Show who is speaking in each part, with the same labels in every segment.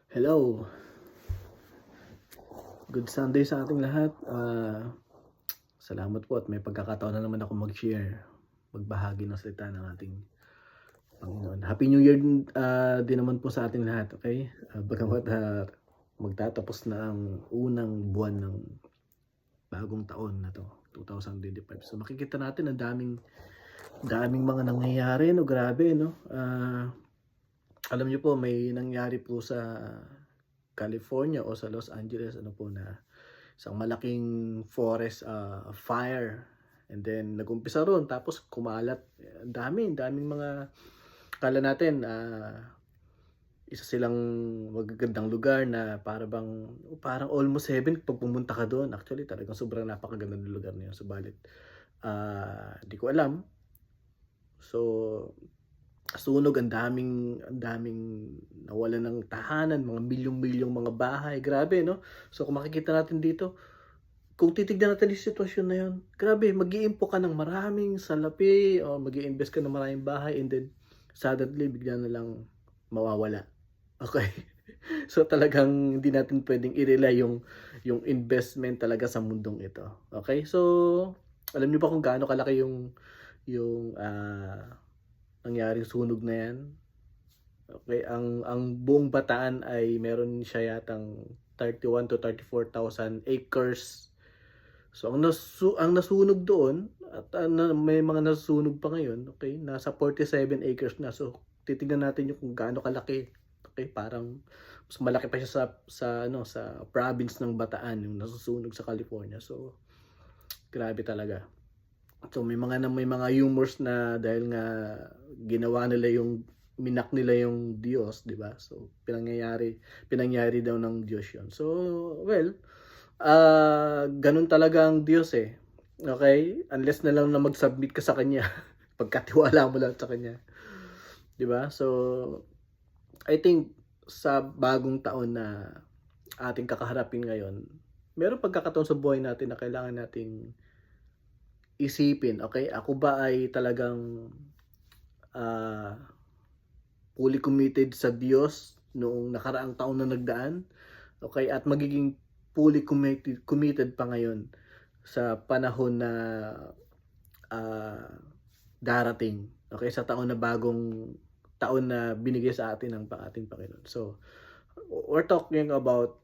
Speaker 1: Hello, good Sunday sa ating lahat. Salamat po at may pagkakataon na naman ako mag-share, magbahagi ng salita ng ating Panginoon. Happy New Year din naman po sa ating lahat, okay? Bagamat magtatapos na ang unang buwan ng bagong taon na to, 2025. So makikita natin ang daming mga nangyayari, no? Grabe, no? Alam niyo po, may nangyari po sa California o sa Los Angeles, ano po, na isang malaking forest fire, and then nagumpisa ron tapos kumalat. Ang daming mga, kala natin isa silang magagandang lugar na parang almost heaven pag pumunta ka doon. Actually talagang sobrang napakaganda ng lugar na yun, subalit di ko alam. So sunog, ang daming nawalan ng tahanan, mga milyong-milyong mga bahay. Grabe, no? So kung makikita natin dito, kung titignan natin yung sitwasyon na yun, grabe, mag-iimpo ka ng maraming salapi o mag-i-invest ka ng maraming bahay, and then suddenly bigla na lang mawawala. Okay? So talagang hindi natin pwedeng i-rely yung investment talaga sa mundong ito. Okay? So alam niyo ba kung gaano kalaki yung nangyaring sunog na yan? Okay, ang buong Bataan ay meron siya yatang 31 to 34,000 acres. So ang nasunog doon at may mga nasunog pa ngayon, okay, nasa 47 acres na. So titingnan natin yung kung gaano kalaki. Okay, parang mas malaki pa siya sa province ng Bataan yung nasusunog sa California. So grabe talaga. So may mga humors na dahil nga ginawa nila minak nila yung Diyos, 'di ba? So pinangyari daw ng Diyos 'yon. So well, ganun talaga ang Diyos eh. Okay? Unless na lang na mag-submit ka sa kanya. Pagkatiwala mo lang sa kanya. 'Di ba? So I think sa bagong taon na ating kakaharapin ngayon, meron pagkakataon sa buhay natin na kailangan nating isipin, okay, ako ba ay talagang ah, fully committed sa Diyos noong nakaraang taon na nagdaan, okay, at magiging fully committed pa ngayon sa panahon na ah, darating, okay, sa bagong taon na binigay sa atin ng ating Panginoon. So we're talking about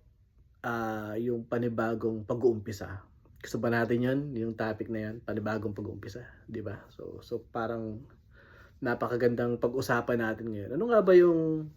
Speaker 1: yung panibagong pag-uumpisa. Gusto ba natin yun? Yung topic na yan, panibagong pag-uumpisa, di ba? So parang napakagandang pag-usapan natin ngayon. Ano nga ba yung